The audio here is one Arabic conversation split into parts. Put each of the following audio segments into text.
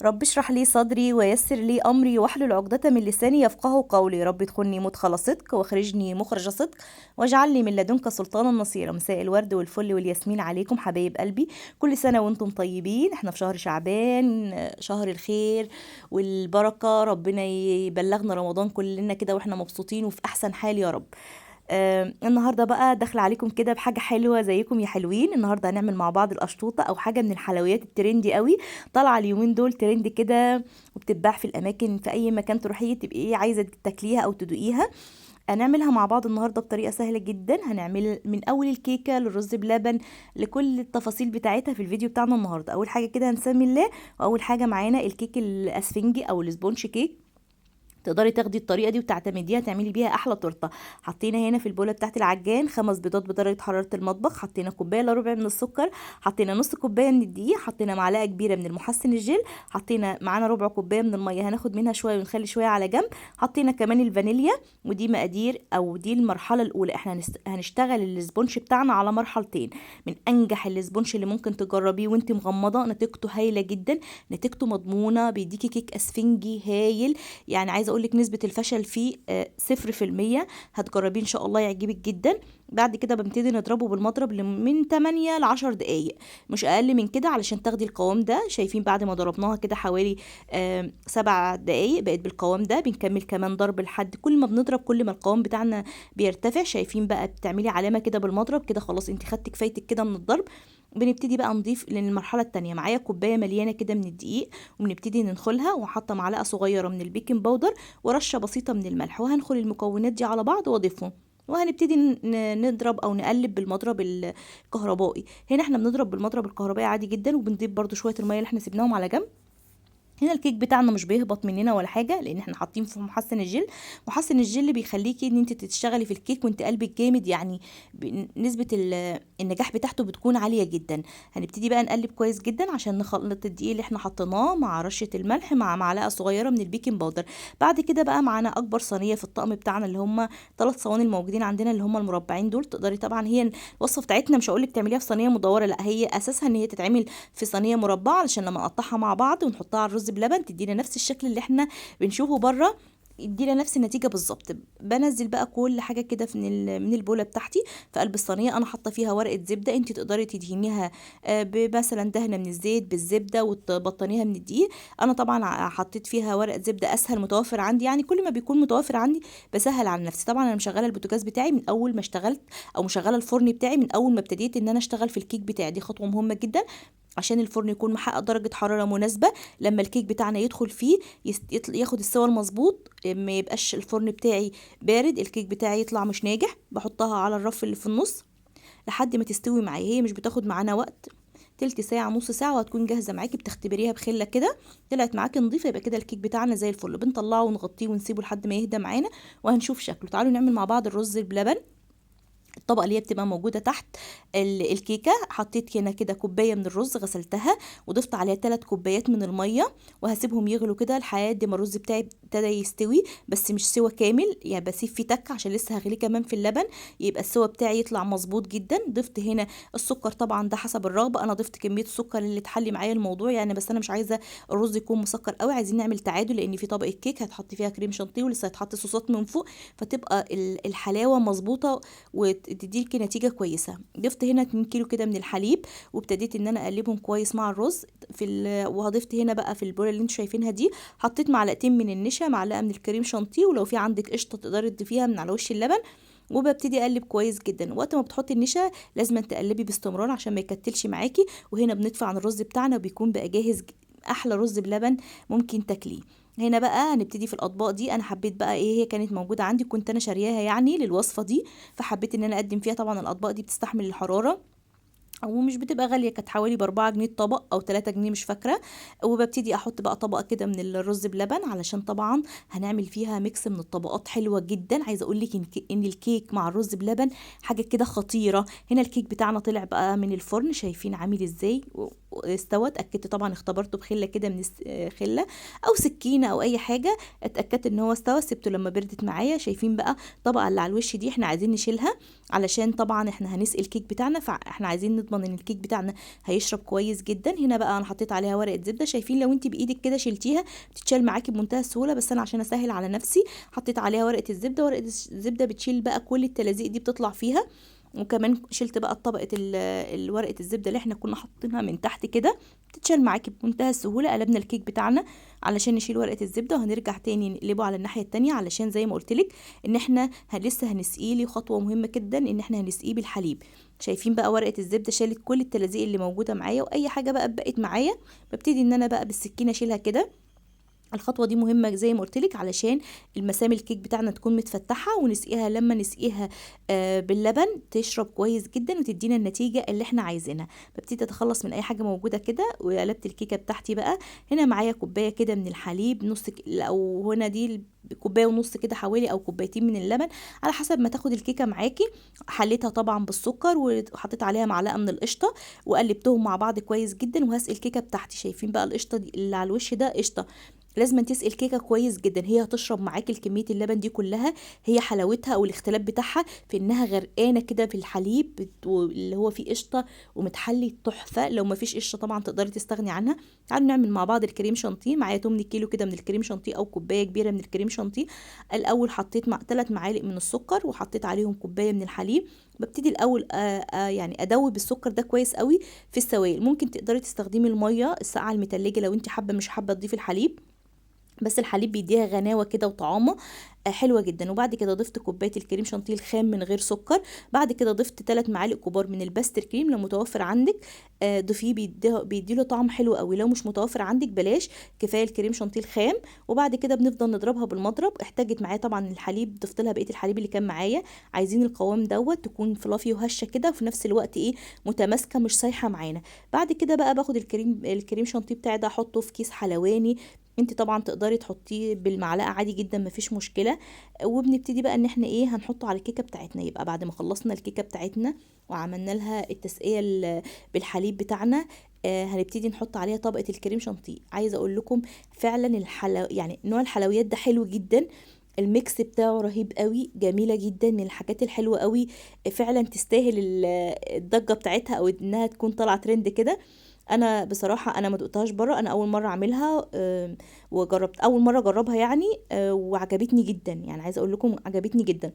رب اشرح لي صدري ويسر لي أمري واحلل عقدة من لساني يفقه قولي. رب ادخلني مدخل صدق واخرجني مخرج صدق واجعل لي من لدنك سلطانا نصيرا. مساء الورد والفل والياسمين عليكم حبايب قلبي، كل سنة وانتم طيبين. احنا في شهر شعبان، شهر الخير والبركة. ربنا يبلغنا رمضان كلنا كده واحنا مبسوطين وفي أحسن حال يا رب. النهارده بقى داخله عليكم كده بحاجه حلوه زيكم يا حلوين. النهارده هنعمل مع بعض القشطوطه او حاجه من الحلويات الترندي قوي، طالعه اليومين دول ترند كده وبتتباع في الاماكن، في اي مكان تروحيه تبقي ايه عايزه تاكليها او تدوقيها. هنعملها مع بعض النهارده بطريقه سهله جدا. هنعمل من اول الكيكه للرز بلبن لكل التفاصيل بتاعتها في الفيديو بتاعنا النهارده. اول حاجه كده هنسمي الله، واول حاجه معانا الكيك الاسفنجي او السبونش كيك. تقدري تاخدي الطريقه دي وتعتمديها تعملي بيها احلى تورته. حطينا هنا في البوله بتاعت العجان 5 بيضات بدرجه حراره المطبخ، حطينا كوبايه الا ربع من السكر، حطينا نص كوبايه من الدقيق، حطينا معلقه كبيره من المحسن الجل، حطينا معانا ربع كوبايه من الميه هناخد منها شويه ونخلي شويه على جنب، حطينا كمان الفانيليا. ودي مقادير او دي المرحله الاولى. احنا هنشتغل السبونش بتاعنا على مرحلتين. من انجح السبونش اللي ممكن تجربيه وانت مغمضه، نتيجته هايله جدا، نتيجته مضمونه، بيديكي كيك اسفنجي هايل. يعني عايزه اقول لك نسبه الفشل فيه 0%. هتجربيه ان شاء الله يعجبك جدا. بعد كده بنبتدي نضربه بالمضرب من 8 ل 10 دقايق، مش اقل من كده، علشان تاخدي القوام ده. شايفين بعد ما ضربناها كده حوالي 7 دقايق بقت بالقوام ده. بنكمل كمان ضرب لحد كل ما بنضرب كل ما القوام بتاعنا بيرتفع. شايفين بقى بتعملي علامه كده بالمضرب كده، خلاص انت خدتي كفايتك كده من الضرب. بنبتدي بقى نضيف للمرحله التانية. معايا كوبايه مليانه كده من الدقيق وبنبتدي ننخلها، وحاطه معلقه صغيره من البيكنج باودر ورشه بسيطه من الملح، وهنخل المكونات دي على بعض واضيفهم، وهنبتدي نضرب او نقلب بالمضرب الكهربائي. هنا احنا بنضرب بالمضرب الكهربائي عادي جدا، وبنضيف برضو شويه الميه اللي احنا سيبناهم على جنب. هنا الكيك بتاعنا مش بيهبط مننا ولا حاجه، لان احنا حاطين في محسن الجل. محسن الجل بيخليكي ان انت تشتغلي في الكيك وانت قلبك جامد، يعني نسبه النجاح بتاعته بتكون عاليه جدا. هنبتدي بقى نقلب كويس جدا عشان نخلط الدقيق اللي احنا حطيناه مع رشه الملح مع معلقه صغيره من البيكنج باودر. بعد كده بقى معانا اكبر صينيه في الطقم بتاعنا، اللي هم 3 صواني الموجودين عندنا اللي هم المربعين دول. تقدري طبعا، هي الوصفه بتاعتنا مش هقول لك تعمليها في صينيه مدوره، لا، هي اساسها ان هي تتعمل في صينيه مربعه، علشان لما نقطعها مع بعض ونحطها على الرز بلبن تدينا نفس الشكل اللي احنا بنشوفه بره، يدينا نفس النتيجه بالظبط. بنزل بقى كل حاجه كده من البوله بتاعتي في قلب الصينيه. انا حاطه فيها ورقه زبده، انت تقدري تدهنيها مثلا دهنه من الزيت بالزبده وتبطنيها من الدقيق. انا طبعا حطيت فيها ورقه زبده اسهل متوفر عندي، يعني كل ما بيكون متوفر عندي بسهل على نفسي. طبعا انا مشغله البوتاجاز بتاعي من اول ما اشتغلت، او مشغله الفرن بتاعي من اول ما ابتديت ان انا اشتغل في الكيك بتاعي. دي خطوه مهمه جدا عشان الفرن يكون محقق درجة حرارة مناسبة. لما الكيك بتاعنا يدخل فيه ياخد السوا المظبوط، ما يبقاش الفرن بتاعي بارد، الكيك بتاعي يطلع مش ناجح. بحطها على الرف اللي في النص لحد ما تستوي معايا. هي مش بتاخد معانا وقت، تلت ساعة نص ساعة وهتكون جاهزة معاكي. بتختبريها بخلة كده، طلعت معاكي نظيفة، يبقى كده الكيك بتاعنا زي الفل. بنطلعه ونغطيه ونسيبه لحد ما يهدى معانا وهنشوف شكله. تعالوا نعمل مع بعض الرز بلبن. الطبقه اللي هي بتبقى موجوده تحت الكيكه. حطيت هنا كده كوبايه من الرز غسلتها، وضفت عليها 3 كوبايات من الميه، وهسيبهم يغلوا كده لحد ما الرز بتاعي ابتدى يستوي، بس مش سوا كامل، يعني بسيب فيه تك عشان لسه هغليه كمان في اللبن، يبقى السوا بتاعي يطلع مظبوط جدا. ضفت هنا السكر، طبعا ده حسب الرغبه. انا ضفت كميه السكر اللي تحلي معايا الموضوع يعني، بس انا مش عايزه الرز يكون مسكر قوي، عايزين نعمل تعادل، لان في طبقه كيك هتحط فيها كريم شانتيه ولسه هتحط صوصات من فوق، فتبقى الحلاوه مظبوطه وتديكي نتيجة كويسة. ضفت هنا 2 كيلو كده من الحليب، وابتديت ان انا اقلبهم كويس مع الرز وهضفت هنا بقى في البوله اللي انتوا شايفينها دي، حطيت معلقتين من النشا، معلقة من الكريم شانتيه، ولو في عندك قشطة تقدري تضيفيها من على وش اللبن. وببتدي اقلب كويس جدا. وقت ما بتحطي النشا لازم تقلبي باستمرار عشان ما يكتلش معاكي. وهنا بندفع عن الرز بتاعنا وبيكون بقى جاهز، احلى رز بلبن ممكن تاكليه. هنا بقى هنبتدي في الاطباق دي. انا حبيت بقى ايه، هي كانت موجوده عندي كنت انا شارياها يعني للوصفه دي، فحبيت ان انا اقدم فيها. طبعا الاطباق دي بتستحمل الحراره ومش بتبقى غاليه، كانت حوالي ب4 جنيه الطبق او 3 جنيه مش فاكره. وببتدي احط بقى طبقه كده من الرز بلبن، علشان طبعا هنعمل فيها ميكس من الطبقات حلوه جدا. عايزه اقول لك ان الكيك مع الرز بلبن حاجه كده خطيره. هنا الكيك بتاعنا طلع بقى من الفرن، شايفين عامل ازاي، استوت، اتاكدت طبعا، اختبرته بخله كده من خله او سكينه او اي حاجه، اتاكدت ان هو استوى، سبته لما بردت معايا. شايفين بقى الطبقه اللي على الوش دي احنا عايزين نشيلها، علشان طبعا احنا هنسقي الكيك بتاعنا، فاحنا عايزين نضمن ان الكيك بتاعنا هيشرب كويس جدا. هنا بقى انا حطيت عليها ورقه زبده، شايفين لو انت بايدك كده شلتيها بتتشال معاكي بمنتهى السهوله، بس انا عشان اسهل على نفسي حطيت عليها ورقه الزبده. ورقه الزبده بتشيل بقى كل التلازيق دي بتطلع فيها. وكمان شلت بقى طبقه ورقه الزبده اللي احنا كنا حاطينها من تحت كده، بتتشال معاكي بمنتهى السهوله. قلبنا الكيك بتاعنا علشان نشيل ورقه الزبده، وهنرجع تاني نقلبه على الناحيه التانية، علشان زي ما قلت لك ان احنا لسه هنسقيه. لي خطوه مهمه جدا ان احنا هنسقيه بالحليب. شايفين بقى ورقه الزبده شالت كل التلازيق اللي موجوده معايا، واي حاجه بقى بقت معايا ببتدي ان انا بقى بالسكينه اشيلها كده. الخطوه دي مهمه زي ما قلت لك، علشان المسام الكيك بتاعنا تكون متفتحه، ونسقيها لما نسقيها باللبن تشرب كويس جدا وتدينا النتيجه اللي احنا عايزينها. ببتدي اتخلص من اي حاجه موجوده كده، وقلبت الكيكه بتاعتي بقى. هنا معايا كوبايه كده من الحليب، او هنا دي كوبايه ونص كده حوالي، او كوبايتين من اللبن على حسب ما تاخد الكيكه معاكي. حليتها طبعا بالسكر، وحطيت عليها معلقه من القشطه، وقلبتهم مع بعض كويس جدا. وهسقي الكيكه بتاعتي. شايفين بقى القشطه دي اللي على الوش ده قشطه، لازم تسقي الكيكه كويس جدا، هي هتشرب معاكي الكميه اللبن دي كلها. هي حلاوتها او الاختلاف بتاعها في انها غرقانه كده في الحليب اللي هو فيه قشطه ومتحلي تحفه. لو ما فيش قشطه طبعا تقدري تستغني عنها. تعالوا نعمل مع بعض الكريم شانتيه. معايا 8 كيلو كده من الكريم شانتيه، او كوبايه كبيره من الكريم شانتيه. الاول حطيت 3 معالق من السكر، وحطيت عليهم كوبايه من الحليب. ببتدي الاول يعني ادوب السكر ده كويس قوي في السوائل. ممكن تقدري تستخدمي الميه الساقعه المتلجه لو انت حابه، مش حابه تضيفي الحليب، بس الحليب بيديها غناوه كده وطعامه حلوه جدا. وبعد كده ضفت كوبايه الكريم شانتيه الخام من غير سكر. بعد كده ضفت 3 معالق كبار من الباستر كريم، لو متوفر عندك ضيفيه، بيديله طعم حلو قوي. لو مش متوفر عندك بلاش، كفايه الكريم شانتيه الخام. وبعد كده بنفضل نضربها بالمضرب. احتاجت معايا طبعا الحليب، ضفت لها بقيه الحليب اللي كان معايا. عايزين القوام دوت تكون فلافي وهشه كده، وفي نفس الوقت ايه، متماسكه مش سايحه معانا. بعد كده بقى باخد الكريم شانتيه بتاعي ده، احطه في كيس حلواني. انت طبعا تقدري تحطيه بالمعلقه عادي جدا، مفيش مشكله. وبنبتدي بقى ان احنا ايه، هنحطه على الكيكه بتاعتنا. يبقى بعد ما خلصنا الكيكه بتاعتنا وعملنا لها التسقيه بالحليب بتاعنا، هنبتدي نحط عليها طبقه الكريم شانتيه. عايزه اقول لكم فعلا يعني نوع الحلويات ده حلو جدا. الميكس بتاعه رهيب قوي، جميله جدا، من الحاجات الحلوه قوي. فعلا تستاهل الضجه بتاعتها، او انها تكون طالعه ترند كده. انا بصراحه انا ما دقتهاش بره، انا اول مره اعملها. وجربت اول مره اجربها يعني. وعجبتني جدا، يعني عايزه اقول لكم عجبتني جدا.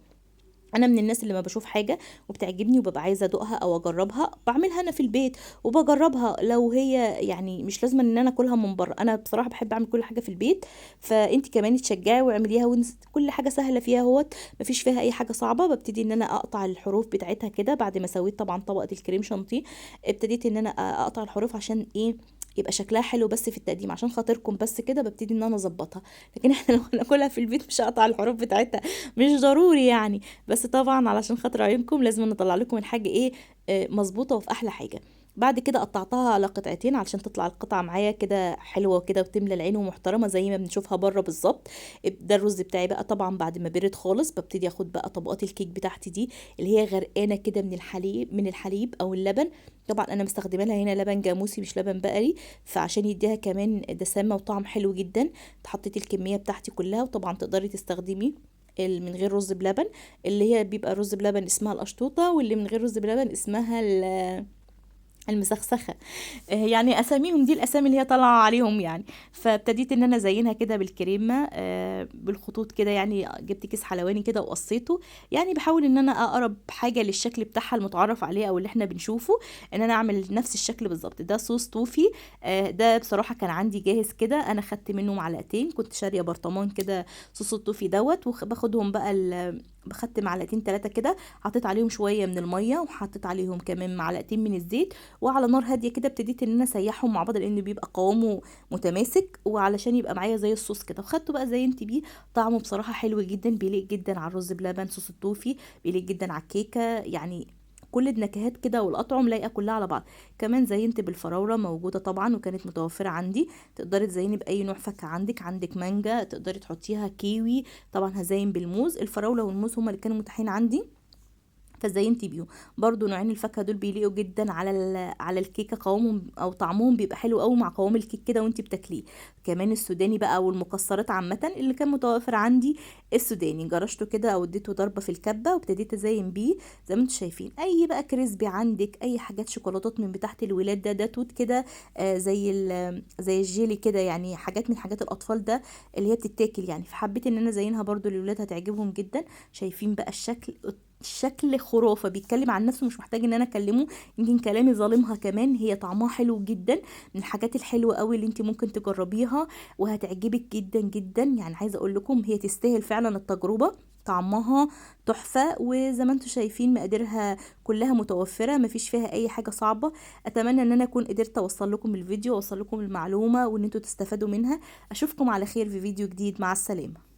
انا من الناس اللي ما بشوف حاجه وبتعجبني وببقى عايزه ادوقها او اجربها، بعملها انا في البيت وبجربها. لو هي يعني مش لازم ان انا اكلها من بره، انا بصراحه بحب اعمل كل حاجه في البيت. فانت كمان تشجعي واعمليها، كل حاجه سهله فيها اهوت، مفيش فيها اي حاجه صعبه. ببتدي ان انا اقطع الحروف بتاعتها كده بعد ما سويت طبعا طبقه الكريم شانتيه. ابتديت ان انا اقطع الحروف عشان ايه، يبقى شكلها حلو بس في التقديم، عشان خاطركم بس كده ببتدي ان انا اظبطها. لكن احنا لو هناكلها في البيت مش هقطع الحروف بتاعتها، مش ضروري يعني. بس طبعا علشان خاطر عيونكم لازم نطلع لكم الحاجه ايه، مظبوطه وفي احلى حاجه. بعد كده قطعتها على قطعتين علشان تطلع القطعه معايا كده حلوه كده وتملى العين ومحترمه زي ما بنشوفها بره بالظبط. ده الرز بتاعي بقى طبعا بعد ما برد خالص. ببتدي اخد بقى طبقات الكيك بتاعتي دي اللي هي غرقانه كده من الحليب او اللبن. طبعا انا مستخدمه لها هنا لبن جاموسي مش لبن بقري، فعشان يديها كمان دسامه وطعم حلو جدا. حطيت الكميه بتاعتي كلها. وطبعا تقدري تستخدمي من غير رز بلبن، اللي هي بيبقى رز بلبن اسمها القشطوطة، واللي من غير رز بلبن اسمها المسخسخه. يعني اساميهم دي الاسامي اللي هي طالعه عليهم يعني. فابتديت ان انا ازينها كده بالكريمه بالخطوط كده، يعني جبت كيس حلواني كده وقصيته. يعني بحاول ان انا اقرب حاجه للشكل بتاعها المتعارف عليه او اللي احنا بنشوفه، ان انا اعمل نفس الشكل بالظبط. ده صوص توفي. ده بصراحه كان عندي جاهز كده، انا خدت منه معلقتين، كنت شاريه برطمان كده صوص التوفي دوت. وباخدهم بقى خدت معلقتين 3 كده، حطيت عليهم شويه من الميه، وحطيت عليهم كمان معلقتين من الزيت. وعلى نار هاديه كده ابتديت ان انا اسيحهم مع بعض، لان بيبقى قوامه متماسك، وعلشان يبقى معايا زي الصوص كده. وخدته بقى زينت بيه. طعمه بصراحه حلو جدا، بيليق جدا على الرز بلبن. صوص التوفي بيليق جدا على الكيكه يعني. كل النكهات كده والاطعم لايقه كلها على بعض. كمان زينت بالفراوله، موجوده طبعا وكانت متوفره عندي. تقدري تزيني باي نوع فاكهه عندك مانجا تقدري تحطيها، كيوي. طبعا هزين بالموز. الفراوله والموز هما اللي كانوا متاحين عندي. فزينتي بيهم. برضو نوعين الفاكهه دول بيليقوا جدا على على الكيكه، قوامهم او طعمهم بيبقى حلو قوي مع قوام الكيك كده وانت بتاكليه. كمان السوداني بقى والمكسرات عامه اللي كان متوفر عندي، السوداني جرشته كده او اديته ضربه في الكبه وابتديت ازين بيه زي ما انتم شايفين. اي بقى كريسبي عندك، اي حاجات شوكولاتات من بتاعه الولاد، ده توت كده زي زي الجيلي كده، يعني حاجات من حاجات الاطفال ده اللي هي بتتاكل يعني. فحبيت ان انا ازينها برضو للولاد، هتعجبهم جدا. شايفين بقى الشكل خرافة، بيتكلم عن نفسه مش محتاج ان انا اكلمه. يمكن كلامي ظالمها كمان، هي طعمها حلو جدا، من الحاجات الحلوة قوي اللي انت ممكن تجربيها وهتعجبك جدا جدا. يعني عايزة اقول لكم هي تستاهل فعلا التجربة، طعمها تحفة. وزي ما انتم شايفين مقاديرها كلها متوفرة، مفيش فيها اي حاجة صعبة. اتمنى ان انا اكون قدرت اوصل لكم الفيديو واوصل لكم المعلومة وان انتوا تستفادوا منها. اشوفكم على خير في فيديو جديد، مع السلامة.